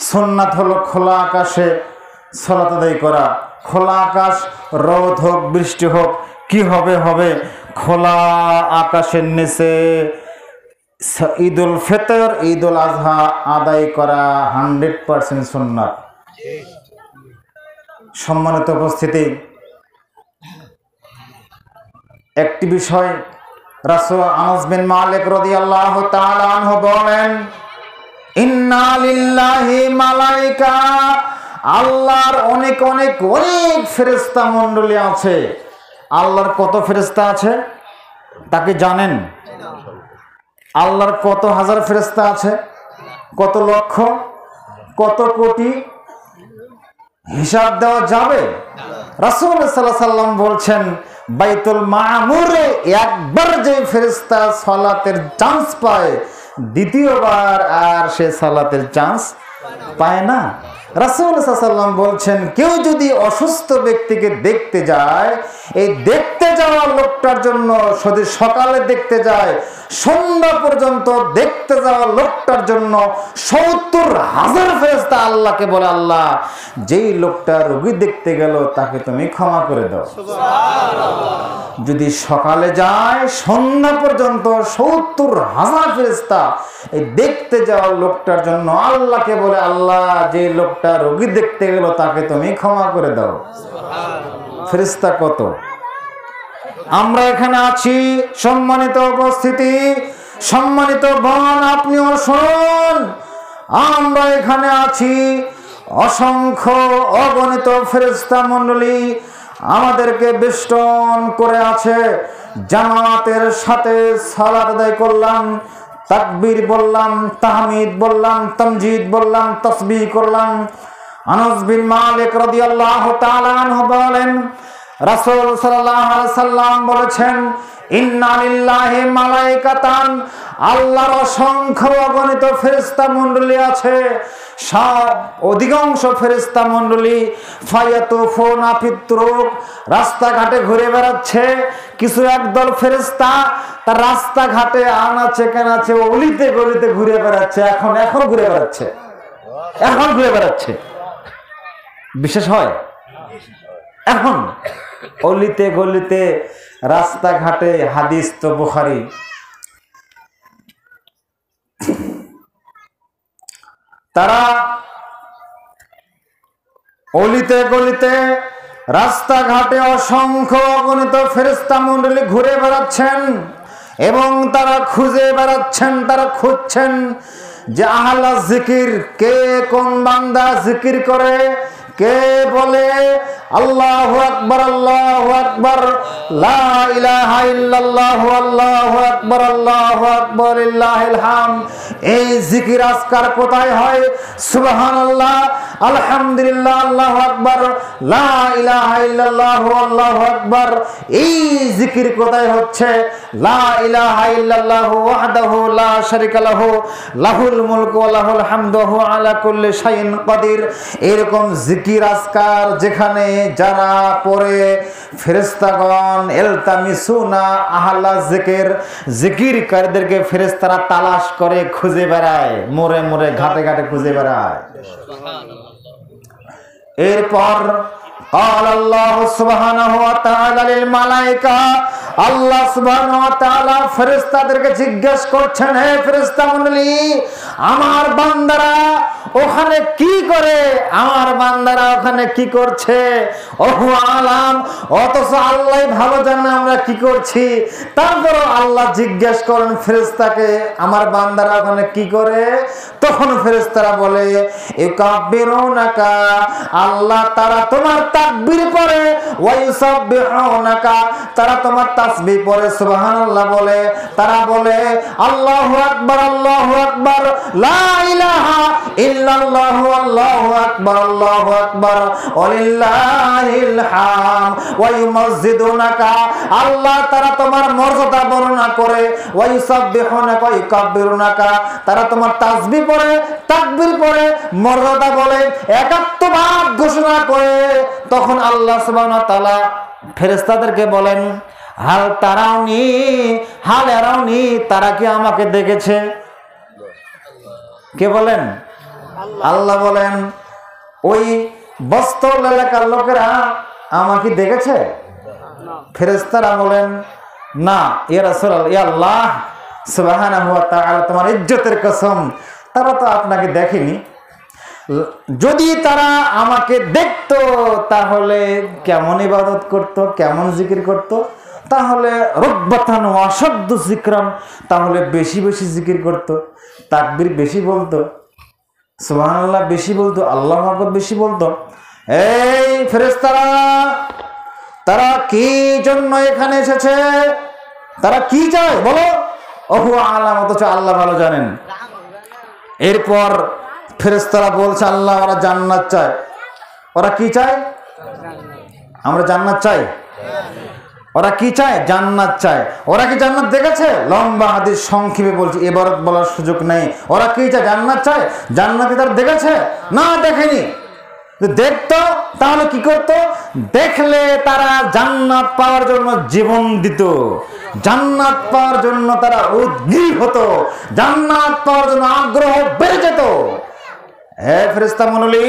সুন্নাত হলো খোলা আকাশে সালাত আদায় করা। খোলা আকাশ, রোদ হোক বৃষ্টি হোক, কি হবে হবে, খোলা আকাশের নিচে ঈদুল ফিতর ঈদুল আজহা আদায় করা 100% সুন্নাত। সম্মানিত উপস্থিতি, একটি বিষয় রাসূল আনাস বিন মালিক রাদিয়াল্লাহু তাআলা আনহু বলেন, ইন্না লিল্লাহি মালাইকা, আল্লাহর অনেক অনেক অনেক ফেরেশতা মণ্ডলী আছে। আল্লাহর কত ফেরেশতা আছে তা কি জানেন? আল্লাহর কত হাজার ফেরেশতা আছে? কত লক্ষ, কত কোটি? হিসাব দেওয়া যাবে? রাসূল সাল্লাল্লাহু আলাইহি সাল্লাম বলছেন, বাইতুল মামুরে একবার যে ফেরেশতা সালাতের চান্স পায়, দ্বিতীয়বার আর সে সালাতের চান্স পায় না। রাসূল সাল্লাল্লাহু আলাইহি সাল্লাম বলছেন, কেউ যদি অসুস্থ ব্যক্তিকে দেখতে যায়, এই দেখতে যাওয়া লোকটার জন্য যদি সকালে দেখতে যায়, সন্ধ্যা পর্যন্ত দেখতে যাওয়া লোকটার জন্য 70,000 ফেরেশতা আল্লাহকে বলে, আল্লাহ যেই লোকটা রোগী দেখতে গেল তাকে তুমি ক্ষমা করে দাও। যদি সকালে যায় সন্ধ্যা পর্যন্ত 70,000 ফেরেশতা এই দেখতে যাওয়া লোকটার জন্য আল্লাহকে বলে, আল্লাহ যে লোকটা রোগী দেখতে গেল তাকে তুমি ক্ষমা করে দাও। ফেরেশতা কত! আমরা এখানে আছি, সম্মানিত উপস্থিতি, সম্মানিত বোন, আপনিও শুনুন, আমরা এখানে আছি, অসংখ্য অগণিত ফেরেশতা মণ্ডলী আমাদেরকে বেষ্টন করে আছে। জামাতের সাথে সালাত আদায় করলাম, তাকবীর বললাম, তাহমিদ বললাম, তামজিদ বললাম, তাসবিহ করলাম। আনাস বিন মালিক রাদিয়াল্লাহু তাআলা আনহু বলেন, রাসূল সাল্লাল্লাহু আলাইহি সাল্লাম বলেছেন, ইন্না লিল্লাহি মালাইকাতান, আল্লাহর অসংখ্য অগণিত ফেরেশতা মণ্ডলী আছে। সব অধিকাংশ ফেরেশতা মণ্ডলী ফায়াতুফুনা ফিত্রুক, রাস্তাঘাটে ঘুরে বেড়াচ্ছে। কিছু একদল ফেরেশতা তার রাস্তাঘাটে আনাচে কানাচে অলিতে গলিতে ঘুরে বেড়াচ্ছে। এখন ঘুরে বেড়াচ্ছে, এখন ঘুরে বেড়াচ্ছে। বিশেষ হয় এখন অলিতে গলিতে রাস্তাঘাটে। হাদিস তো বুখারী। তারা অলিতে গলিতে রাস্তাঘাটে অসংখ্য অগণিত ফেরেশতা মণ্ডলী ঘুরে বেড়াচ্ছেন এবং তারা খুঁজে বেড়াচ্ছেন, তারা খুঁজছেন যে আহলা জিকির, কে কোন বান্দা জিকির করে, কে বলে আল্লাহু আকবার, আল্লাহু আকবার, লা ইলাহা ইল্লাল্লাহু, আল্লাহু আকবার, আল্লাহু আকবার, লিল্লাহিল হামদ। এই জিকির আজকার কোথায় হয়? সুবহানাল্লাহ, আলহামদুলিল্লাহ, আল্লাহু আকবার, লা ইলাহা ইল্লাল্লাহু, আল্লাহু আকবার। এই জিকির কোথায় হচ্ছে? লা ইলাহা ইল্লাল্লাহু ওয়াহদাহু লা শারীকা লাহু, লাহুল মুলকু ওয়া লাহুল হামদু ওয়া আলা কুল্লি শাইইন কাদির। এরকম জিকির আজকার যেখানে যারা পড়ে, ফেরেশতাগণ ইলতামিসুনা আহলা জিকির, জিকিরকারীদেরকে ফেরেশতারা তালাশ করে, খুঁজে বেড়ায়, মোড়ে মোড়ে ঘাটে ঘাটে খুঁজে বেড়ায়। এরপর قال الله سبحانه وتعالى للملائكة, আল্লাহ সুবহানাহু ওয়া তাআলা ফেরেশতাদেরকে জিজ্ঞেস করছেন, হে ফেরেশতা মণ্ডলী, আমার বান্দারা ওখানে কি করে, আমার বান্দারা ওখানে কি করছে? ওহু আলাম, অথচ আল্লাহ ভালো জানেন আমরা কি করছি। তারপরও আল্লাহ জিজ্ঞেস করেন ফেরেশতাকে, আমার বান্দারা ওখানে কি করে? তখন ফেরেশতারা বলে, ইউকাব্বিরুনাকা, আল্লাহ তারা তোমার তাকবীর পড়ে, ওয়া ইউসাব্বিহুনাকা, তারা তোমার তাসবিহ পড়ে, সুবহানাল্লাহ বলে। তারা বলে আল্লাহু আকবার, আল্লাহু আকবার, লা ইলাহা ইল্লাল্লাহু, আল্লাহু আকবার, আল্লাহু আকবার, ওয়ালিল্লাহিল হামদ, ওয়া ইউমাজ্জিদুনাকা, আল্লাহ তারা তোমার মর্যাদা বর্ণনা করে, ওয়া ইউসাব্বিহুনাকা, ওয়া ইউকাব্বিরুনাকা, তারা তোমার তাসবিহ পড়ে, তাকবীর পড়ে, মর্যাদা বলে, একাত্মবাদ ঘোষণা করে। তখন আল্লাহ সুবহানাহু ওয়া তাআলা ফেরেশতাদেরকে বলেন, হাল তারাউনি, হাল এরাউনি, তারা কি আমাকে দেখেছে? কে বলেন? আল্লাহ বলেন ওই বস্তল এলাকার লোকেরা আমাকে দেখেছে? ফেরেশতারা বলেন না ইয়া রাসূলুল্লাহ, ইয়া আল্লাহ সুবহানাহু ওয়া তাআলা, তোমার ইজ্জতের কসম, তারা তো আপনাকে দেখেনি। যদি তারা আমাকে দেখতো তাহলে কেমন ইবাদত করত, কেমন জিকির করত? তাহলে রব্বাতান ওয়াশাদ্দু যিকরান, তাহলে বেশি বেশি জিকির করত, তাকবীর বেশি বলতো, সুবহানাল্লাহ বেশি বলতো, আল্লাহু আকবার বেশি বলতো। এই ফেরেশতারা, তারা কি জন্য এখানে এসেছে? তারা কি চায় বলো? ওহু আলাম, অথচ আল্লাহ ভালো জানেন। এরপর ফেরেশতারা বলছে আল্লাহ ওরা জান্নাত চায়। ওরা কি চায়? আমরা জান্নাত চাই। ওরা কি চায়? জান্নাত চায়। ওরা কি জান্নাত দেখেছে? লম্বা হাদিস সংক্ষেপে বলছি, এবারত বলার সুযোগ নেই। ওরা কি চায়? জান্নাত চায়। জান্নাতে তারা দেখেছে? না, দেখেনি। দেখতো তাহলে কি করতো? দেখলে তারা জান্নাত পাওয়ার জন্য জীবন দিত, জান্নাত পাওয়ার জন্য তারা উদ্গ্রীব হতো, জান্নাত পাওয়ার জন্য আগ্রহ বেড়ে যেত। হে ফেরেশতা মণ্ডলী,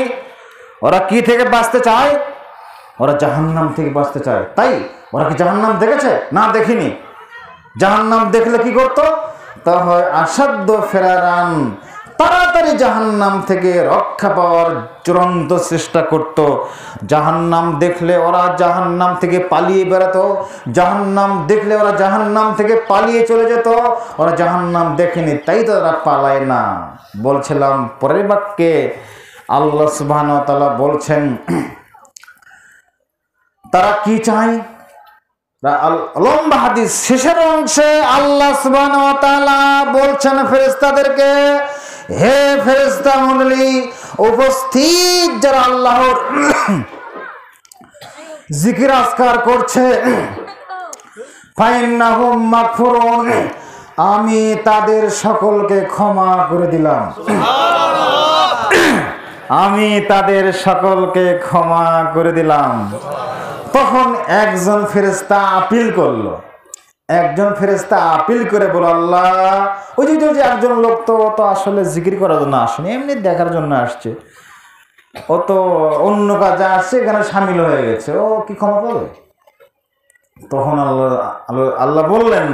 ওরা কি থেকে বাঁচতে চায়? ওরা জাহান্নাম থেকে বাঁচতে চায়। তাই ওরা কি জাহান্নাম দেখেছে? না, দেখিনি। জাহান্নাম দেখলে কি করতো? তা হয় আসাধ্য ফেরারান, তাড়াতাড়ি জাহান্নাম থেকে রক্ষা পাওয়ার চূড়ান্ত চেষ্টা করত। জাহান্নাম দেখলে ওরা জাহান্নাম থেকে পালিয়ে বেড়াতো, জাহান্নাম দেখলে ওরা জাহান্নাম থেকে পালিয়ে চলে যেত। ওরা জাহান্নাম দেখেনি, তাই তো ওরা পালায় না। বলছিলাম পরের বাক্যে আল্লাহ সুবহানাহু ওয়া তাআলা বলছেন তারা কি চায়। লম্বা হাদিস শেষের অংশে আল্লাহ সুবহানাহু ওয়া তাআলা বলছেন ফেরেশতাদেরকে, হে ফেরেশতা মণ্ডলী, উপস্থিত যারা আল্লাহর জিকির আজকার করছে, ফাইন্নাহুম মাগফুরুন, আমি তাদের সকলকে ক্ষমা করে দিলাম। আমি তাদের সকলকে ক্ষমা করে দিলাম। তখন একজন ফেরেশতা আপিল করলো, একজন ফেরেশতা আপিল করে বলল, আল্লাহ ওই যে একজন লোক তো আসলে জিকির করার জন্য আসেনি, এমনি দেখার জন্য আসছে, ও তো অন্য কাজে আসছে, এখানে সামিল হয়ে গেছে, ও কি ক্ষমা পাবে? তখন আল্লাহ বললেন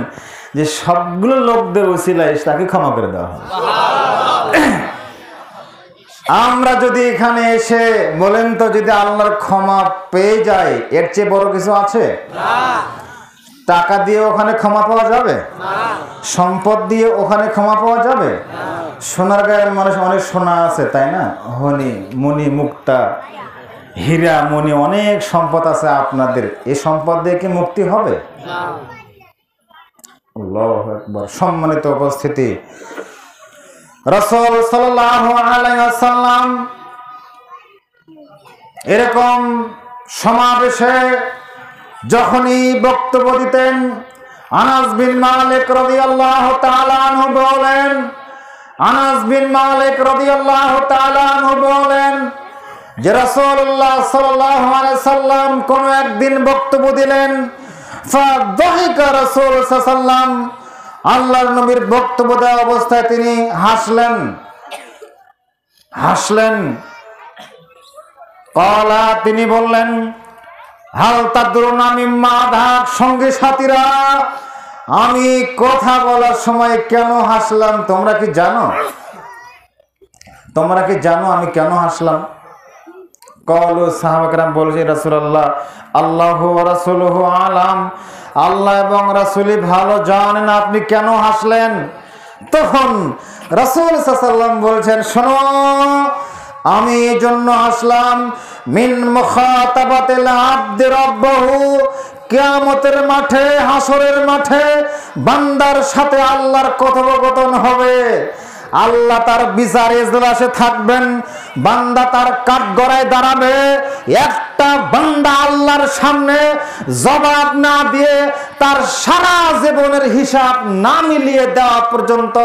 যে সবগুলো লোকদের ওসিলায় তাকে ক্ষমা করে দেওয়া হবে। আমরা যদি এখানে এসে বলেন তো, যদি আল্লাহর ক্ষমা পেয়ে যায় এর চেয়ে বড় কিছু আছে? টাকা দিয়ে ওখানে ক্ষমা পাওয়া যাবে? সম্পদ দিয়ে ওখানে ক্ষমা পাওয়া যাবে? সোনার গায়ের মানুষ অনেক সোনা আছে, তাই না? মণি মুক্তা হীরা মণি অনেক সম্পদ আছে আপনাদের, এই সম্পদ দিয়ে কি মুক্তি হবে? আল্লাহু আকবার। সম্মানিত উপস্থিতি, রাসূল সাল্লাল্লাহু আলাইহি ওয়াসাল্লাম এরকম সমাবেশে যখনই বক্তব্য দিতেন, আনাস বিন মালিক রাদিয়াল্লাহু তাআলা আনহু বলেন, আনাস বিন মালিক রাদিয়াল্লাহু তাআলা আনহু বলেন যে রাসূলুল্লাহ সাল্লাল্লাহু আলাইহি সাল্লাম কোন একদিন বক্তব্য দিলেন, ফাদাহিকা রাসূল সাল্লাল্লাহু আলাইহি সাল্লাম, আল্লাহর নবীর বক্তব্য দেওয়া অবস্থায় তিনি হাসলেন। ক্বালা, তিনি বললেন, হাল তাদরুনা মিম্মা আযহাক, সঙ্গী সাথীরা আমি কথা বলার সময় কেন হাসলাম তোমরা কি জানো? আমি কেন হাসলাম? ক্বালু, সাহাবা কেরাম বলছে, রাসূলুল্লাহ আল্লাহু ওয়া রাসূলুহু আলাম, আল্লাহ এবং রাসূলই ভালো জানেন আপনি কেন হাসলেন। তখন রাসূল সাল্লাল্লাহু আলাইহি ওয়াসাল্লাম বলছেন, শোনো, আমি এই জন্য হাসলাম, মিন মুখাতাবাতিল আবদি রাব্বাহু, কিয়ামতের মাঠে, হাসরের মাঠে বান্দার সাথে আল্লাহর কথোপকথন হবে। আল্লাহ তার বিচার এজলাসে থাকবেন, বান্দা তার কাঠগড়ায় দাঁড়াবে। একটা বান্দা আল্লাহর সামনে জবাব না দিয়ে, তার সারা জীবনের হিসাব না মিলিয়ে দেওয়া পর্যন্ত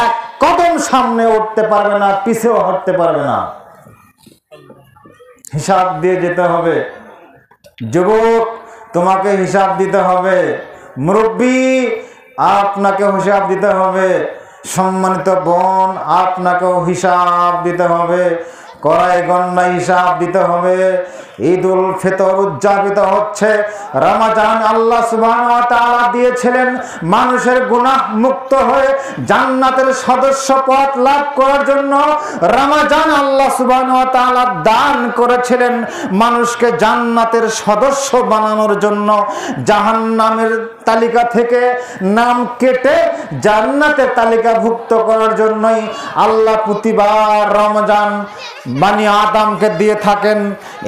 এক কদম সামনে উঠতে পারবে না, পিছেও হটতে পারবে না। হিসাব দিয়ে যেতে হবে। যুবক, তোমাকে হিসাব দিতে হবে। মুরব্বী, আপনাকে হিসাব দিতে হবে। সম্মানিত বোন, আপনাকেও হিসাব দিতে হবে, কড়াই গণনা হিসাব দিতে হবে। ঈদুল ফিতর উদযাপিত হচ্ছে, রমজান আল্লাহ সুবহানাহু ওয়া তাআলা দিয়েছিলেন মানুষের গুনাহ মুক্ত হয়ে জান্নাতের সদস্য পদ লাভ করার জন্য। রমজান আল্লাহ সুবহানাহু ওয়া তাআলা দান করেছিলেন মানুষকে জান্নাতের সদস্য বানানোর জন্য। জাহান্নামের তালিকা থেকে নাম কেটে জান্নাতের তালিকাভুক্ত করার জন্যই আল্লাহ প্রতিবার রমজান বানি আদমকে দিয়ে থাকেন।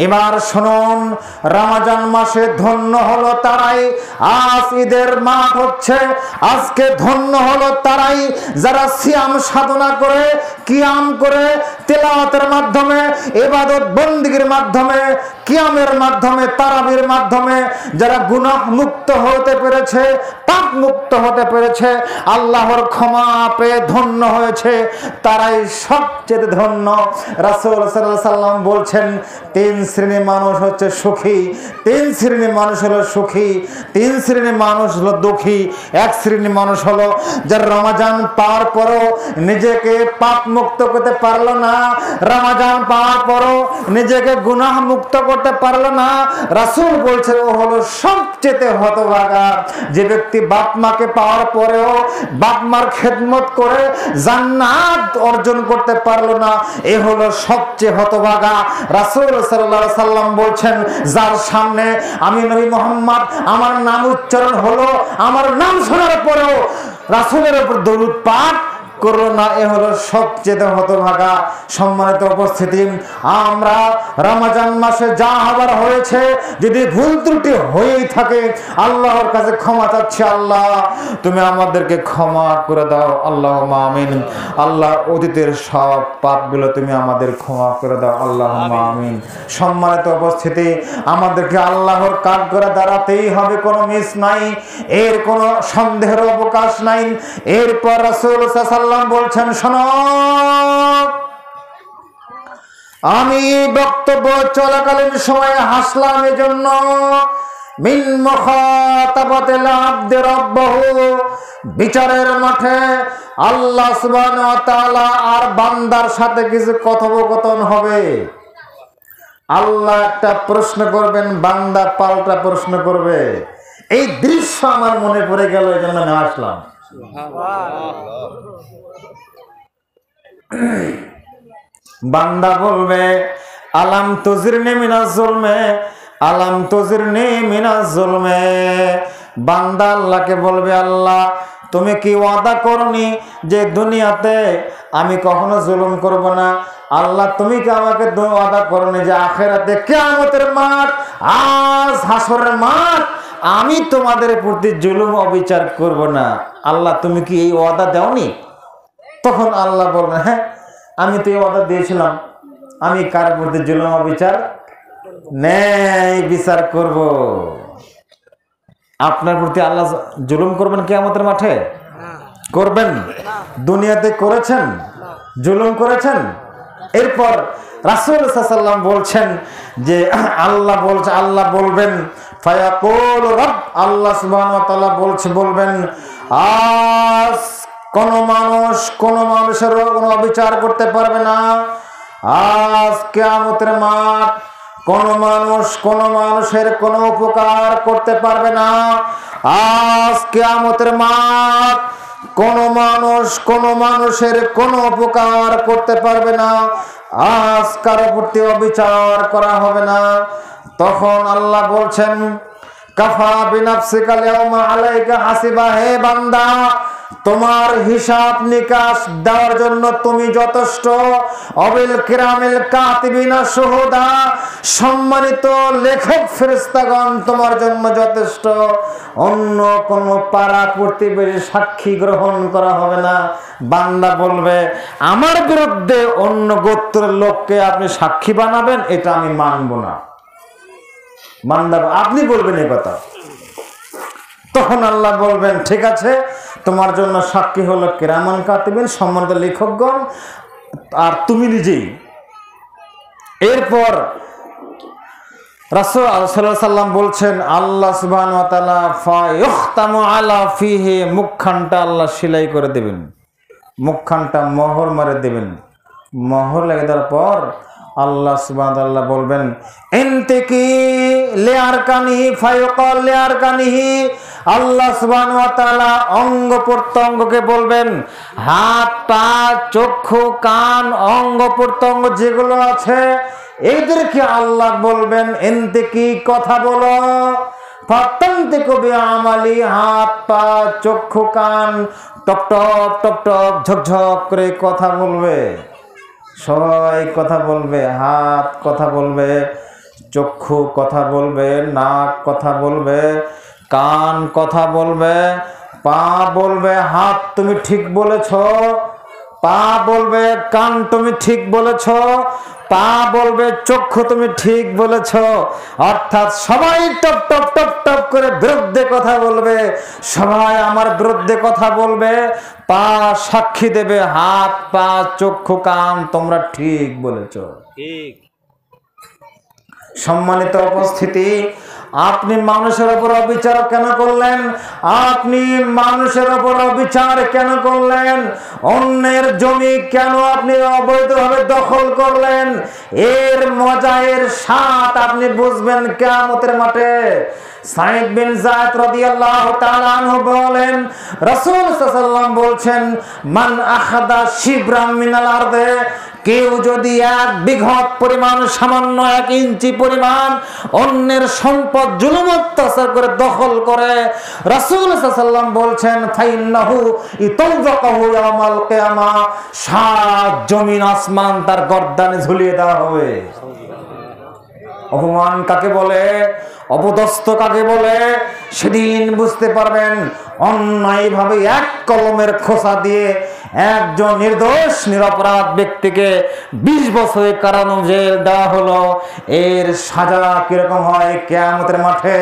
এবার শুনুন, রমজান মাসে ধন্য হলো তারাই, আজ ঈদের মাঠ হচ্ছে, আজকে ধন্য হলো তারাই যারা সিয়াম সাধনা করে, কিয়াম করে, তেলাওয়াতের মাধ্যমে, ইবাদত বন্দেগীর মাধ্যমে, কিয়ামের মাধ্যমে, তারাবির মাধ্যমে যারা গুনাহ মুক্ত হতে পেরেছে, পাপ মুক্ত হতে পেরেছে, আল্লাহর ক্ষমা পেয়ে ধন্য হয়েছে, তারাই সবচেয়ে ধন্য। রাসূল সাল্লাল্লাহু আলাইহি ওয়াসাল্লাম বলছেন, তিন শ্রেণীর মানুষ হচ্ছে সুখী, তিন শ্রেণীর মানুষ হলো সুখী, তিন শ্রেণীর মানুষ হলো দুঃখী। এক শ্রেণীর মানুষ হলো যারা রমজান পাওয়ার পরও নিজেকে পাপ মুক্ত করতে পারলো না, রমজান পাওয়ার পরও নিজেকে গুনাহ মুক্ত করতে পারলো না। রাসূল বলছেন ও হলো সবচেয়ে হতভাগা। যে ব্যক্তি বাপ মাকে পাওয়ার পরেও বাপ মার খেদমত করে জান্নাত অর্জন করতে পারলো না, এ হলো সবচেয়ে হতভাগা। রাসূল সাল্লাল্লাহু আলাইহি ওয়াসাল্লাম বলছেন, যার সামনে আমি নবী মুহাম্মদ আমার নাম উচ্চারণ হলো, আমার নাম শোনার পরেও রাসূলের উপর দরুদ পাঠ করলো না, এ হলো সবচেয়ে হতভাগা। সম্মানিত উপস্থিতি, আমরা রমজান মাসে যা হবার হয়েছে, যদি ভুল ত্রুটি হয়েই থাকে, আল্লাহর কাছে ক্ষমা চাচ্ছি, আল্লাহ তুমি আমাদেরকে ক্ষমা করে দাও, আল্লাহুম্মা আমিন। আল্লাহ অতীতের সব পাপগুলো তুমি আমাদের ক্ষমা করে দাও, আল্লাহুম্মা আমিন। সম্মানিত উপস্থিতি, আমাদেরকে আল্লাহর কাজ করে দাঁড়াতেই হবে, কোনো মিস নাই, এর কোনো সন্দেহের অবকাশ নাই। এরপর রাসূল সাল্লাল্লাহু বলছেন, শোনো, আমি বক্তব্য চলাকালীন সময়ে হাসলাম এজন্য, মিন মুখাতাবাতিল আবদি রাব্বাহু, বিচারের মাঠে আল্লাহ সুবহানাহু ওয়া তাআলা আর বান্দার সাথে কিছু কথোপকথন হবে। আল্লাহ একটা প্রশ্ন করবেন, বান্দা পাল্টা প্রশ্ন করবে। এই দৃশ্য আমার মনে পড়ে গেল, এজন্য আমি হাসলাম। বান্দা বলবে, আলাম তুজিরনি মিনাজ জুলমে, আলাম তুজিরনি মিনাজ জুলমে। বান্দা আল্লাহকে বলবে, আল্লাহ তুমি কি ওয়াদা করনি যে দুনিয়াতে আমি কখনো জুলুম করব না? আল্লাহ তুমি কি আমাকে ওয়াদা করনি যে আখিরাতে কিয়ামতের মাঠ, আজ হাসরের মাঠ, আমি তোমাদের প্রতি জুলুম অবিচার করব না? আল্লাহ তুমি কি এই ওয়াদা দাওনি? তখন আল্লাহ বলবেন, হ্যাঁ আমি তো এই ওয়াদা দিয়েছিলাম, আমি কার প্রতি জুলুম অবিচার নেই বিচার করব। আপনার প্রতি আল্লাহ জুলুম করবেন কিয়ামতের মাঠে? করবেন? দুনিয়াতে করেছেন? জুলুম করেছেন? এরপর রাসূল সাল্লাল্লাহু আলাইহি ওয়াসাল্লাম বলছেন যে আল্লাহ বলবেন, ফায়াকুল রব, আল্লাহ সুবহানাহু ওয়া তাআলা বলবেন, আজ কোন মানুষের কোনো অবিচার করতে পারবে না। আজ কিয়ামতের মাঠ কোন মানুষের কোনো উপকার করতে পারবে না। আজ কিয়ামতের মাঠ কোন মানুষের কোনো উপকার করতে পারবে না। আজ কারো প্রতি অবিচার করা হবে না। তখন আল্লাহ বলছেন, কাফা বিনাফসিকা ইয়াউমা আলাইকা হাসিবা, হে বান্দা তোমার হিসাব নিকাশ দেওয়ার জন্য তুমি যথেষ্ট। অবিল কিরামিল কাতিবিনা শুহুদা, সম্মানিত লেখক ফেরেশতাগণ তোমার জন্য যথেষ্ট। অন্য কোন পাড়া প্রতিবেশী সাক্ষী গ্রহণ করা হবে না। বান্দা বলবে, আমার বিরুদ্ধে অন্য গোত্রের লোককে আপনি সাক্ষী বানাবেন, এটা আমি মানব না। বান্দা আপনি বলবেন এই কথা। তখন আল্লাহ বলবেন, ঠিক আছে, তোমার জন্য সাক্ষী হলো কিরামান কাতিবিন, সম্মানিত লেখকগণ, আর তুমি নিজেই। এরপর রাসূল সাল্লাল্লাহু আলাইহি ওয়াসাল্লাম বলছেন, আল্লাহ সুবহানাহু ওয়া তাআলা ফায়ুখতামু আলা ফিহি, মুখখানটা আল্লাহ সেলাই করে দেবেন। মুখখানটা মোহর মারে দেবেন। মোহর লেগে দেওয়ার পর আল্লাহ সুবহানাহু ওয়া তাআলা বলবেন ইনতিকি লিআরকানিহি ফায়ুকাল লিআরকানিহি। আল্লাহ সুবহানাহু ওয়া তাআলা অঙ্গ প্রত্যঙ্গকে বলবেন, হাত পা চক্ষু কান অঙ্গ প্রত্যঙ্গ যেগুলো আছে এদেরকে আল্লাহ বলবেন ইনতিকি কথা বলো। ফাতান্তিকু বিআমালি, হাত পা চক্ষু কান টপ টপ টপ টপ ঝকঝক করে কথা বলবে, সবাই কথা বলবে। হাত কথা বলবে, চক্ষু কথা বলবে, নাক কথা বলবে, কান কথা বলবে, পা বলবে হাত তুমি ঠিক বলেছ, পা বলবে কান তুমি ঠিক বলেছ, পা বলবে চক্ষু তুমি ঠিক বলেছ। অর্থাৎ সবাই টপ টপ টপ টপ করে বিরুদ্ধে কথা বলবে, সবাই আমার বিরুদ্ধে কথা বলবে। পা সাক্ষী দেবে, হাত পা চক্ষু কান তোমরা ঠিক বলেছ। ঠিক। সম্মানিত উপস্থিতি, আপনি মানুষের উপর অবিচার কেন করলেন? আপনি মানুষের উপর অবিচার কেন করলেন? অন্যের জমি কেন আপনি অবৈধভাবে দখল করলেন? এর মজা, এর স্বাদ আপনি বুঝবেন কিয়ামতের মাঠে। সাইদ বিন যায়েদ রাদিয়াল্লাহু তাআলা আনহু বলেন, রাসূল সাল্লাল্লাহু আলাইহি ওয়াসাল্লাম বলছেন, মান আখাদা শিবরাম মিনাল আরদে, কেউ যদি 1 বিঘত পরিমাণ, সামান্য 1 ইঞ্চি পরিমাণ অন্যের সম্পদ জুলুম অত্যাচার করে দখল করে, রাসূল সাল্লাল্লাহু আলাইহি ওয়াসাল্লাম বলছেন ফাইন্নাহু ইতাওয়াকাহু ইয়াওমাল কিয়ামা, 7 জমিন আসমান তার গর্দানে ঝুলিয়ে দেওয়া হবে। অপমান কাকে বলে, অপদস্থ কাকে বলে সেদিন বুঝতে পারবেন। অন্যায়ভাবে 1 কলমের খোসা দিয়ে একজন নির্দোষ নিরপরাধ ব্যক্তিকে 20 বছরের কারাদণ্ড দেওয়া হলো, এর সাজা কিরকম হয় কিয়ামতের মাঠে।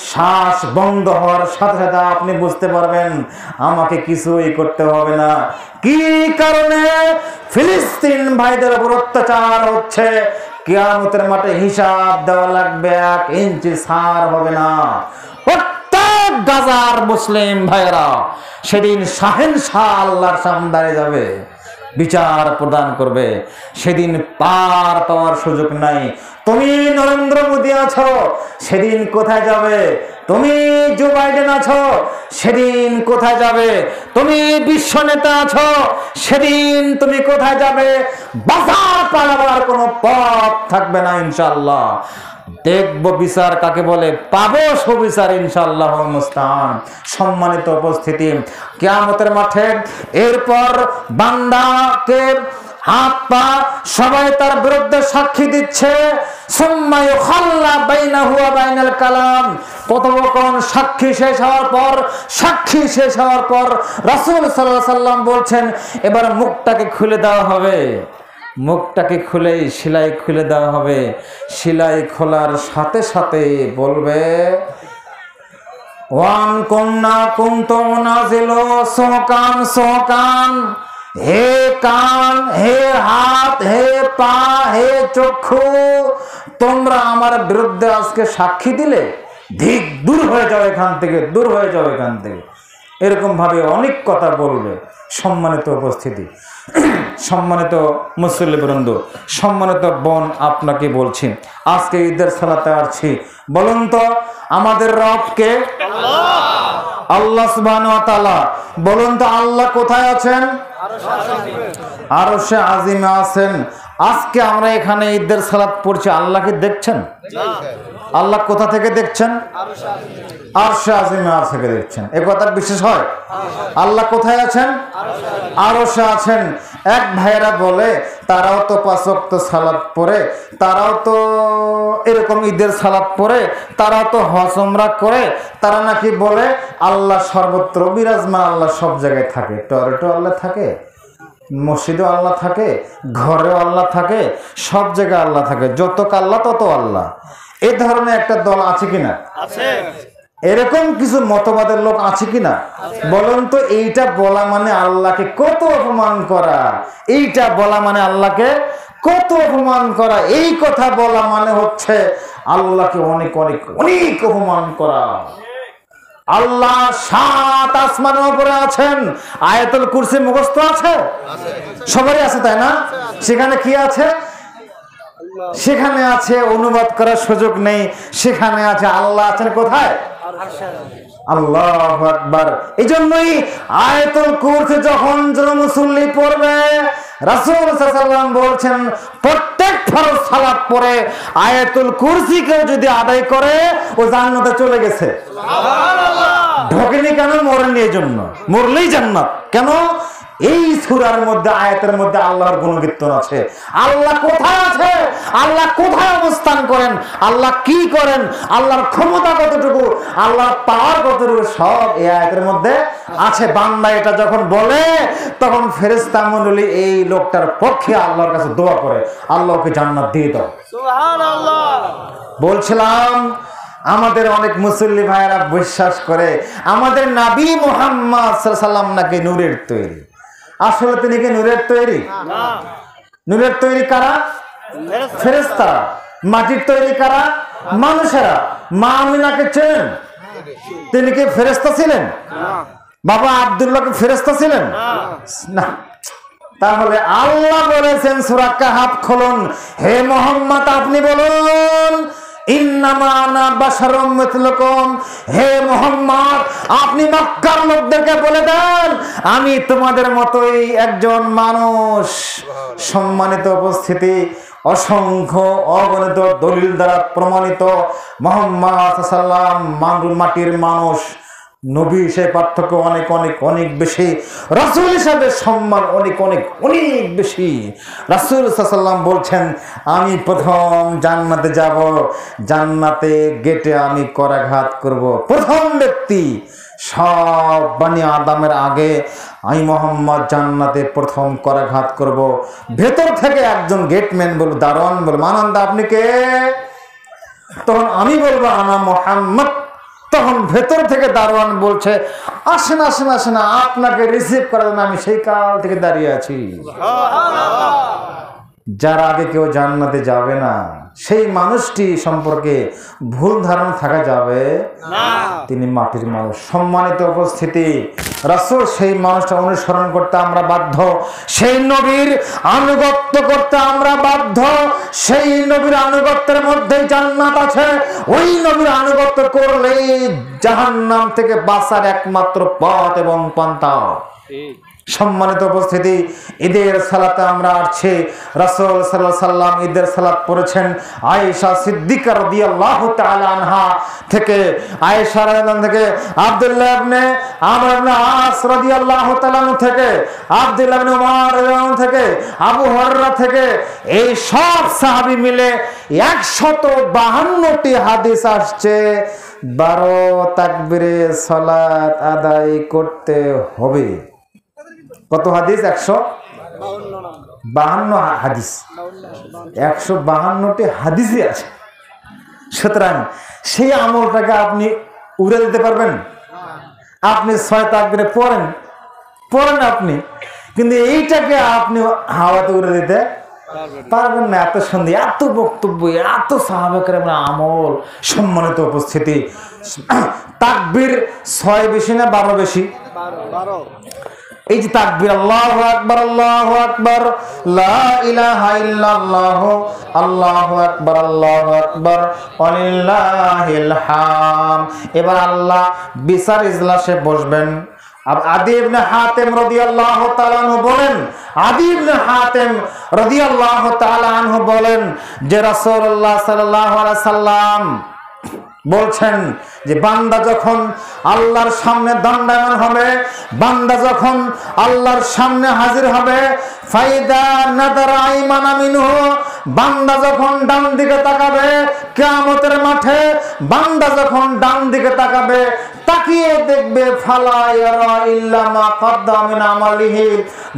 শ্বাস বন্ধ হওয়ার সাথে সাথে আপনি বুঝতে পারবেন আমাকে কিছুই করতে হবে না। কি কারণে ফিলিস্তিন ভাইদের উপর অত্যাচার হচ্ছে, কিয়ামতের মাঠে হিসাব দেওয়া লাগবে, 1 ইঞ্চি ছাড় হবে না। প্রত্যেক গাজার মুসলিম ভাইরা সেদিন শাহেনশাহ আল্লাহর সামনে দাঁড়িয়ে যাবে, বিচার প্রদান করবে। সেদিন পার পাওয়ার সুযোগ নাই। তুমি নরেন্দ্র মোদী আছো, সেদিন কোথায় যাবে? তুমি জো বাইডেন আছো, সেদিন কোথায় যাবে? তুমি বিশ্ব নেতা আছো, সেদিন তুমি কোথায় যাবে? বাজার পালাবার কোনো পথ থাকবে না ইনশাআল্লাহ। দেখব বিচার কাকে বলে, পাবো সুবিচার ইনশাআল্লাহ মুস্তান। সম্মানিত উপস্থিতি, কিয়ামতের মাঠে এরপর বান্দাকে হাত পা সবাই তার বিরুদ্ধে সাক্ষী দিচ্ছে। সুম্মা ইউখাল্লা বাইনাহু ওয়া বাইনাল কালাম, কথোপকথন সাক্ষী শেষ হওয়ার পর, সাক্ষী শেষ হওয়ার পর রাসূল সাল্লাল্লাহু আলাইহি সাল্লাম বলছেন এবার মুখটাকে খুলে দেওয়া হবে। মুখটাকে খুলে সেলাই খুলে দেওয়া হবে। সেলাই খোলার সাথে সাথে বলবে ওয়ান কন্যা কুনতুম নাজিলু সোকান সোকান, হে কান, হে হাত, হে পা, হে চক্ষু, তোমরা আমার বিরুদ্ধে আজকে সাক্ষী দিলে, ধিক দূর হয়ে যাও এখান থেকে, দূর হয়ে যাও এখান থেকে। এরকম ভাবে অনেক কথা বলবে। সম্মানিত উপস্থিতি, সম্মানিত মুসল্লিবৃন্দ, সম্মানিত বোন, আপনাকে বলছি আজকে ঈদের সালাতে আসছি। বলুন তো আমাদের রব কে? আল্লাহ সুবহানাহু ওয়া তাআলা। বলুন তো আল্লাহ কোথায় আছেন? আরশে আজিমে আছেন। আজকে আমরা এখানে ঈদের সালাত পড়ছি, আল্লাহকে দেখছেন? আল্লাহ কোথা থেকে দেখছেন? আরশে আজিমে থেকে দেখছেন। এ কথা বিশেষ হয়? আল্লাহ কোথায় আছেন? আরশে আছেন। এক ভাইয়েরা বলে তারাও তো 5 ওয়াক্ত সালাত পড়ে, তারাও তো এরকম ঈদের সালাত পড়ে, তারাও তো হজ উমরা করে, তারা নাকি বলে আল্লাহ সর্বত্র বিরাজমান, আল্লাহ সব জায়গায় থাকে। টয়লেটও আল্লাহ থাকে, মসজিদেও আল্লাহ থাকে, ঘরেও আল্লাহ থাকে, সব জায়গায় আল্লাহ থাকে। যত আল্লাহ তত আল্লাহ। এই ধরনের একটা দল আছে কিনা? আছে। এরকম কিছু মতবাদের লোক আছে কিনা? বলুন তো এইটা বলা মানে আল্লাহকে কত অপমান করা, এইটা বলা মানে আল্লাহকে কত অপমান করা। এই কথা বলা মানে হচ্ছে আল্লাহকে অনেক অনেক অনেক অপমান করা। আল্লাহ 7 আসমানের উপরে আছেন। আয়াতুল কুরসি মুখস্থ আছে? সবারই আছে, তাই না? সেখানে কি আছে? সেখানে আছে, অনুবাদ করার সুযোগ নেই, সেখানে আছে আল্লাহ আছেন কোথায়? আল্লাহু আকবার। এই জন্যই আয়াতুল কুরসি যখন মুসল্লি পড়বে, রাসূল সাল্লাল্লাহু আলাইহি ওয়াসাল্লাম বলছেন প্রত্যেক ফরজ সালাত পড়ে আয়াতুল কুরসি কেউ যদি আদায় করে ও জান্নাতে চলে গেছে। সুবহানাল্লাহ। ঢোকেনি কেন? মরেনি, এই জন্য। মরলেই জান্নাত। কেন? এই সূরার মধ্যে, আয়াতের মধ্যে আল্লাহর গুণকীর্তন আছে। আল্লাহ কোথায় আছে, আল্লাহ কোথায় অবস্থান করেন, আল্লাহ কি করেন, আল্লাহর ক্ষমতা কতটুকু, আল্লাহর পাওয়ার কতটুকু, সব এই আয়াতের মধ্যে আছে। বান্দা এটা যখন বলে তখন ফেরেশতা মণ্ডলী এই লোকটার পক্ষে আল্লাহর কাছে দোয়া করে, আল্লাহকে জান্নাত দিয়ে দাও। সুবহানাল্লাহ। বলছিলাম আমাদের অনেক মুসল্লি ভাইয়েরা বিশ্বাস করে আমাদের নবী মুহাম্মদ সাল্লাল্লাহু আলাইহি ওয়াসাল্লাম নাকি নূরের তৈরি। আসলে তিনি কি নূরের তৈরি? না। নূরের তৈরি কারা? ফেরেশতা। মাটির তৈরি কারা? মানুষেরা। মা আমিনাকে চেনেন? তিনি কি ফেরেশতা ছিলেন? না। বাবা আব্দুল্লাহ কি ফেরেশতা ছিলেন? না। তাহলে আল্লাহ বলেছেন সূরা কাহফ খুলুন, হে মুহাম্মদ আপনি বলুন ইন্নামা আনা বাশারুম মিথলুকুম, হে মুহাম্মদ আপনি মক্কার লোকদেরকে বলে দেন আমি তোমাদের মতোই একজন মানুষ। সম্মানিত উপস্থিতি, অসংখ্য অগণিত দলিল দ্বারা প্রমাণিত মুহাম্মদ সাল্লাল্লাহু আলাইহি ওয়াসাল্লাম মাটির মানুষ। নবী হিসেবে পার্থক্য অনেক অনেক অনেক বেশি, রাসূল হিসেবে সম্মান অনেক অনেক অনেক বেশি। রাসূল সাল্লাল্লাহু আলাইহি ওয়াসাল্লাম বলছেন আমি প্রথম জান্নাতে যাব, জান্নাতে গেটে আমি করাঘাত করব। প্রথম ব্যক্তি সব বনি আদমের আগে আমি মুহাম্মদ জান্নাতে প্রথম করাঘাত করব। ভেতর থেকে একজন গেটম্যান বলবে, দারোয়ান বলবে মানন্দা আপনি কে? তখন আমি বলবো আনা মুহাম্মদ। তখন ভেতর থেকে দারোয়ান বলছে আসেন আসেন আসেন, আপনাকে রিসিভ করার জন্য আমি সেই কাল থেকে দাঁড়িয়ে আছি। যার আগে কেউ জান্নাতে যাবে না সেই মানুষটি সম্পর্কে ভুল ধারণা থাকা যাবে না, তিনি মাটির মানুষ। সম্মানিত উপস্থিতি, রাসূল সেই মানুষটা অনুসরণ করতে আমরা বাধ্য, সেই নবীর আনুগত্য করতে আমরা বাধ্য। সেই নবীর আনুগত্যের মধ্যেই জান্নাত আছে। ওই নবীর আনুগত্য করলেই জাহান্নাম থেকে বাঁচার একমাত্র পথ এবং পন্থা। সম্মানিত উপস্থিতি, ঈদের সালাতে আমরা আসছি। রাসূল সাল্লাল্লাহু আলাইহি ওয়াসাল্লাম ঈদের সালাত পড়েছেন আয়েশা সিদ্দিকা রাদিয়াল্লাহু তাআলা আনহা থেকে, আয়েশা রাদিয়াল্লাহু থেকে, আব্দুল্লাহ ইবনে আমর ইবনে আস রাদিয়াল্লাহু তাআলা থেকে, আব্দুল্লাহ ইবনে উমর রাদিয়াল্লাহু থেকে, আবু হুরায়রা থেকে, এই সব সাহাবী মিলে 152টি হাদিস আসছে 12 তাকবীরে সালাত আদায় করতে হবে। কত হাদিস? 152 হাদিস, 152টি হাদিসই আছে। সুতরাং সেই আমলটাকে আপনি উড়ে দিতে পারবেন? আপনি 6 তাকবীরে পড়েন আপনি, কিন্তু এইটাকে আপনি হাওয়াতে উড়ে দিতে পারবেন না। এত সুন্দর, এত বক্তব্য, এত সাহাবা কেরামের আমল। সম্মানিত উপস্থিতি, তাকবীর 6 বেশি না 12 বেশি? 12। এই যে তাকবীর, আল্লাহু আকবার আল্লাহু আকবার, লা ইলাহা ইল্লাল্লাহ, আল্লাহু আকবার আল্লাহু আকবার, ওয়ালিল্লাহিল হাম। এবার আল্লাহ বিচার ইজলাসে বসবেন। আদি ইবনে হাতেম রাদিয়াল্লাহু তাআলা আনহু বলেন, আদি ইবনে হাতেম রাদিয়াল্লাহু তাআলা আনহু বলেন যে রাসূলুল্লাহ সাল্লাল্লাহু আলাইহি সাল্লাম বলছেন যে বান্দা যখন আল্লাহর সামনে দণ্ডায়মান হবে, বান্দা যখন আল্লাহর সামনে হাজির হবে, ফাইদা নাদারা আইমানা মিনহু, বান্দা যখন ডান দিকে তাকাবে কিয়ামতের মাঠে, বান্দা যখন ডান দিকে তাকাবে, তাকিয়ে দেখবে ফালা ইয়ারা ইল্লা মা কদ্দামা মিন আমালিহি,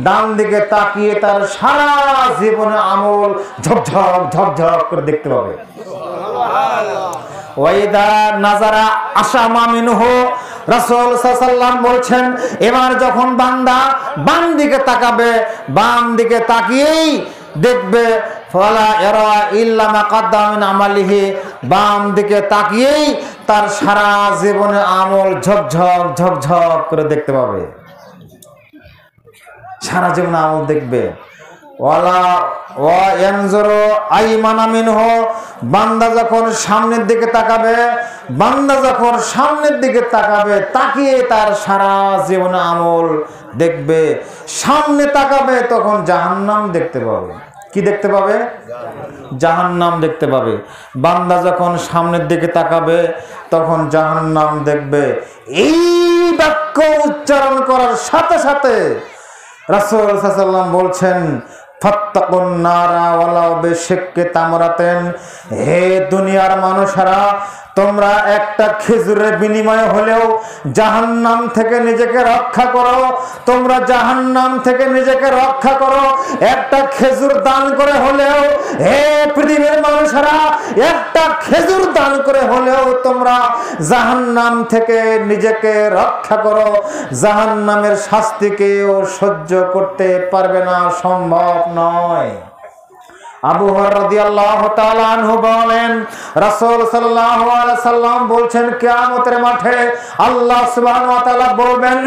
ডান দিকে তাকিয়ে তার সারা জীবনের আমল ঝকঝক ঝকঝক করে দেখতে পাবে। সুবহানাল্লাহ। ওয়াইদা নাজারা আশামা মিনহু, রাসূল সাল্লাল্লাহু আলাইহি ওয়াসাল্লাম বলছেন এবার যখন বান্দা বাম দিকে তাকাবে, বাম দিকে তাকিয়েই দেখবে ফালা ইয়ারা ইল্লা মা কাদ্দামা মিন আমালিহি, বাম দিকে তাকিয়েই তার সারা জীবনের আমল ঝকঝক ঝকঝক করে দেখতে পাবে, সারা জীবন আমল দেখবে। ওয়ালা ওয়া ইয়ানজুরু আইমানা মিনহু, বান্দা যখন সামনের দিকে তাকাবে, বান্দা যখন সামনের দিকে তাকাবে, তাকিয়ে তার সারা জীবনের আমল দেখবে, সামনে তাকাবে তখন জাহান্নাম দেখতে পাবে। কি দেখতে পাবে? জাহান্নাম দেখতে পাবে। বান্দা যখন সামনের দিকে তাকাবে তখন জাহান্নাম দেখবে। এই বাক্য উচ্চারণ করার সাথে সাথে রাসূল সাল্লাল্লাহু আলাইহি ওয়াসাল্লাম বলছেন, ফাত্তাকুন নারা ওয়ালাউ বিশিক্কি তামরাতিন, হে দুনিয়ার মানুষেরা, তোমরা একটা খেজুরের বিনিময়ে হলেও জাহান্নাম থেকে নিজেকে রক্ষা করো। তোমরা জাহান্নাম থেকে নিজেকে রক্ষা করো একটা খেজুর দান করে হলেও। হে পৃথিবীর মানুষেরা, একটা খেজুর দান করে হলেও তোমরা জাহান্নাম থেকে নিজেকে রক্ষা করো। জাহান্নামের শাস্তি কেউ সহ্য করতে পারবে না, সম্ভব নয়। আবু হুরায়রা রাদিয়াল্লাহু তাআলা আনহু বলেন, রাসূল সাল্লাল্লাহু আলাইহি সাল্লাম বলছেন, কিয়ামতের মাঠে আল্লাহ সুবহানাহু ওয়া তাআলা বলবেন,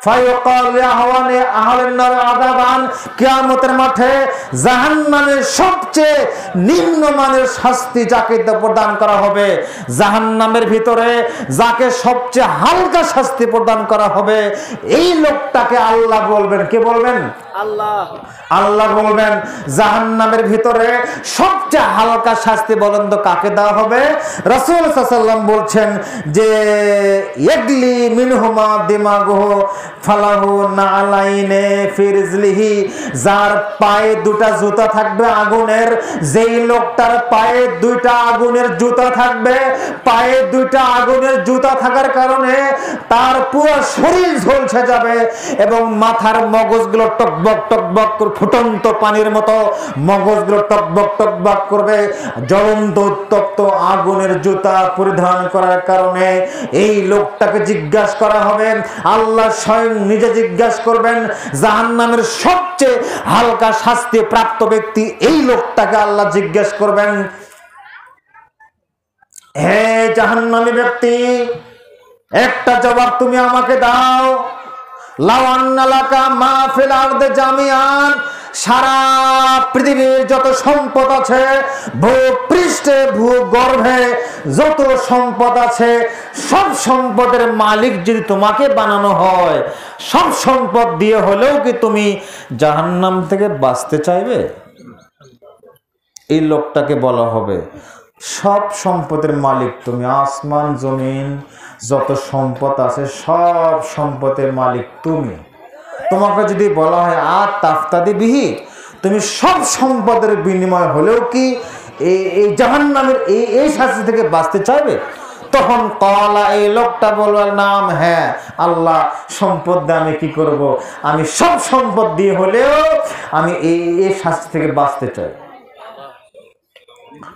ফায়ুকাল লিআহওয়ানি আহলিন নার আযাবান, কিয়ামতের মাঠে জাহান্নামের সবচেয়ে নিম্নমানের শাস্তি যাকে প্রদান করা হবে, জাহান্নামের ভিতরে যাকে সবচেয়ে হালকা শাস্তি প্রদান করা হবে, এই লোকটাকে আল্লাহ বলবেন। কে বলবেন? আল্লাহ। আল্লাহ বলবেন জাহান্নামের ভিতরে সবচেয়ে হালকা শাস্তি বলেন তো কাকে দেওয়া হবে? রাসূল সাল্লাল্লাহু আলাইহি ওয়াসাল্লাম বলছেন যে ইয়াগলি মিনহুমা দিমাগুহু ফালাহু নালাইনে ফি রিজলিহি, যার পায়ে দুটা জুতা থাকবে আগুনের, যেই লোকটার পায়ে দুইটা আগুনের জুতা থাকবে, পায়ে দুইটা আগুনের জুতা থাকার কারণে তার পুরো শরীর ঝলসে যাবে এবং মাথার মগজগুলো টকবক টকবক করে ফুটন্ত পানির মতো মগজগুলো টকবক টকবক করবে। জ্বলন্ত উত্তপ্ত আগুনের জুতা পরিধান করার কারণে এই লোকটাকে জিজ্ঞাসা করা হবে, আল্লাহ স্বয়ং নিজে জিজ্ঞাসা করবেন। জাহান্নামের সবচেয়ে হালকা শাস্তি প্রাপ্ত ব্যক্তি এই লোকটাকে আল্লাহ জিজ্ঞাসা করবেন, হে জাহান্নামী ব্যক্তি, একটা জবাব তুমি আমাকে দাও। লাউ আন্না লাকা মা ফিল আরদি জামিআন, সারা পৃথিবীর যত সম্পদ আছে, ভূপৃষ্ঠে ভূগর্ভে যত সম্পদ আছে, সব সম্পদের মালিক যদি তোমাকে বানানো হয়, সব সম্পদ দিয়ে হলেও কি তুমি জাহান্নাম থেকে বাঁচতে চাইবে? এই লোকটাকে বলা হবে, সব সম্পদের মালিক তুমি, আসমান জমিন যত সম্পদ আছে সব সম্পদের মালিক তুমি। তোমাকে যদি বলা হয় আর তাফতাদি বিহি, তুমি সব সম্পদের বিনিময় হলেও কি এই জাহান্নামের এই শাস্তি থেকে বাঁচতে চাইবে? তখন কলা, এই লোকটা বলবার নাম, হ্যাঁ আল্লাহ, সম্পদ দিয়ে আমি কি করব, আমি সব সম্পদ দিয়ে হলেও আমি এই শাস্তি থেকে বাঁচতে চাই।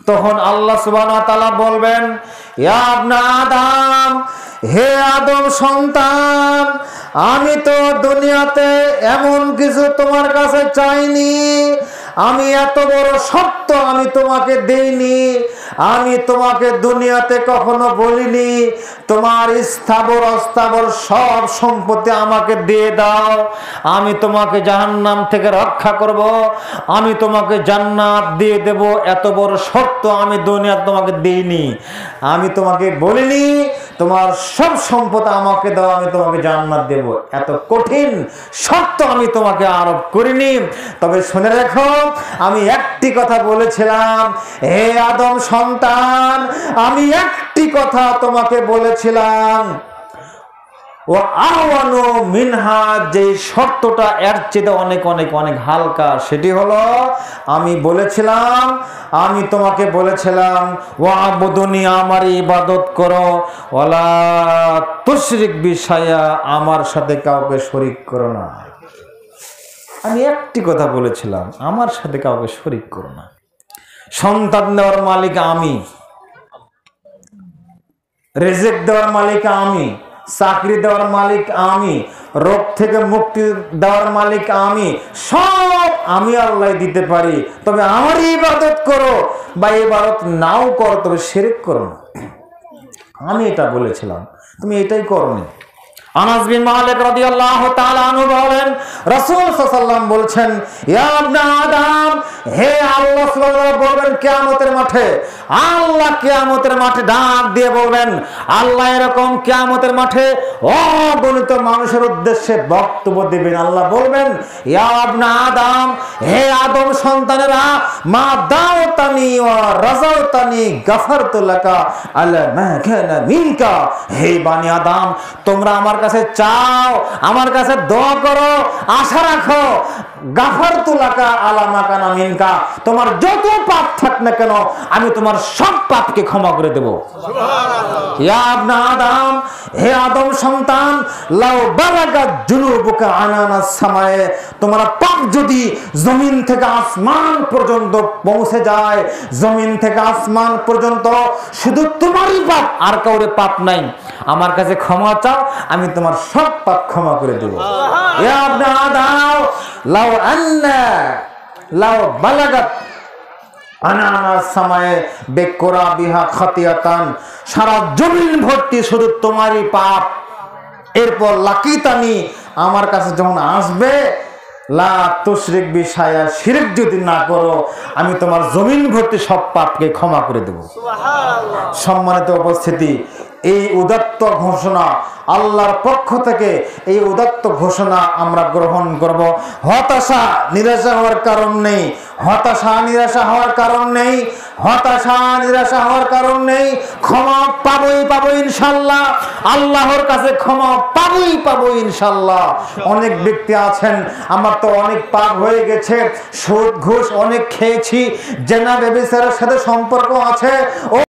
তখন আল্লাহ সুবহানাহু ওয়া তাআলা বলবেন, ইয়া ইবনা আদম, হে আদম সন্তান, আমি তো দুনিয়াতে এমন কিছু তোমার কাছে চাইনি, আমি এত বড় সত্য আমি তোমাকে দেইনি, আমি তোমাকে দুনিয়াতে কখনো বলিনি তোমার স্থাবর অস্থাবর সব সম্পত্তি আমাকে দিয়ে দাও, আমি তোমাকে জাহান্নাম থেকে রক্ষা করব, আমি তোমাকে জান্নাত দিয়ে দেব, এত বড় সত্য আমি দুনিয়াতে তোমাকে দেইনি। আমি তোমাকে বলিনি তোমার সব সম্পদ আমাকে দাও, আমি তোমাকে জান্নাত দেব, এত কঠিন শর্ত আমি তোমাকে আরোপ করিনি। তবে শুনে রেখো, আমি একটি কথা বলেছিলাম, হে আদম সন্তান, আমি একটি কথা তোমাকে বলেছিলাম, ও আওয়ানু মিনহা, যে শর্তটা এর চেয়ে অনেক অনেক অনেক হালকা, সেটি হলো আমি বলেছিলাম, আমি তোমাকে বলেছিলাম, ওয়াবুদুনি, আমার ইবাদত করো, ওয়ালা তুশরিক বিশাইয়া, আমার সাথে কাউকে শরীক করো না। আমি একটি কথা বলেছিলাম, আমার সাথে কাউকে শরীক করো না। সন্তান দেওয়ার মালিক আমি, রিজিক দেওয়ার মালিক আমি, চাকরি দেওয়ার মালিক আমি, রোগ থেকে মুক্তি দেওয়ার মালিক আমি, সব আমি আল্লাহ দিতে পারি, তবে আমারই ইবাদত করো, বা ইবাদত নাও করো, তবে শিরক করো না। আমি এটা বলেছিলাম, তুমি এটাই করোনি। আনাস বিন মালিক রাদিয়াল্লাহু তাআলা আনহু বলেন, রাসূল সাল্লাল্লাহু আলাইহি ওয়াসাল্লাম বলছেন, ইয়া ইবনে আদম, হে আল্লাহ সুবহানাহু ওয়া তাআলা বলবেন কিয়ামতের মাঠে, আল্লাহ কিয়ামতের মাঠে ডাক দিয়ে বলবেন, আল্লাহ এরকম কিয়ামতের মাঠে অগণিত মানুষের উদ্দেশ্যে বক্তব্য দিবেন। আল্লাহ বলবেন, ইয়া ইবনে আদম, হে আদম সন্তানেরা, মা দাওতানি ওয়া রাজাউতানি গাফারতু লাকা আলা মা কানা মিনকা। হে বানি আদম, তোমরা আমার কাছে চাও, আমার কাছে দোয়া করো, আশা রাখো, গাফারতু লাকা আলা মা কানা মিনকা, তোমার যত পাপ থাক না কেন আমি তোমার সব পাপকে ক্ষমা করে দেব। সুবহানাল্লাহ। ইয়া ইবনে আদম, হে আদম সন্তান, লাউ বালাগা জুনুবুকা আনানাস সামায়ে, তোমার পাপ যদি জমিন থেকে আসমান পর্যন্ত পৌঁছে যায়, জমিন থেকে আসমান পর্যন্ত শুধু তোমারই পাপ, আর কাউরে পাপ নাই, আমার কাছে ক্ষমা চাও, আমি তোমার সব পাপ ক্ষমা করে দেব। ইয়া ইবনে আদম, লাউ বালাগাত আনানাস সামায়ে বিকরা বিহা খাতিয়াতান, সারা জমিন ভর্তি শুধু তোমারই পাপ, এরপর লাকিতানি, আমার কাছে যখন আসবে, লা তুশরিক বি শাইআ, শিরক যদি না করো, আমি তোমার জমিন ভর্তি সব পাপকে ক্ষমা করে দেব। সুবহানাল্লাহ। সম্মানিত উপস্থিতি, এই উদাত্ত ঘোষণা আল্লাহর পক্ষ থেকে, এই উদাত্ত ঘোষণা আমরা গ্রহণ করব। হতাশা নিরাশা হওয়ার কারণ নেই, হতাশা নিরাশা হওয়ার কারণ নেই, হতাশা নিরাশা হওয়ার কারণ নেই। ক্ষমা পাবো ইনশাআল্লাহ, আল্লাহর কাছে ক্ষমা পাবো ইনশাআল্লাহ। অনেক ব্যক্তি আছেন, আমার তো অনেক পাপ হয়ে গেছে, সুদ ঘুষ অনেক খেয়েছি, জেনা ব্যভিচারের সাথে সম্পর্ক আছে,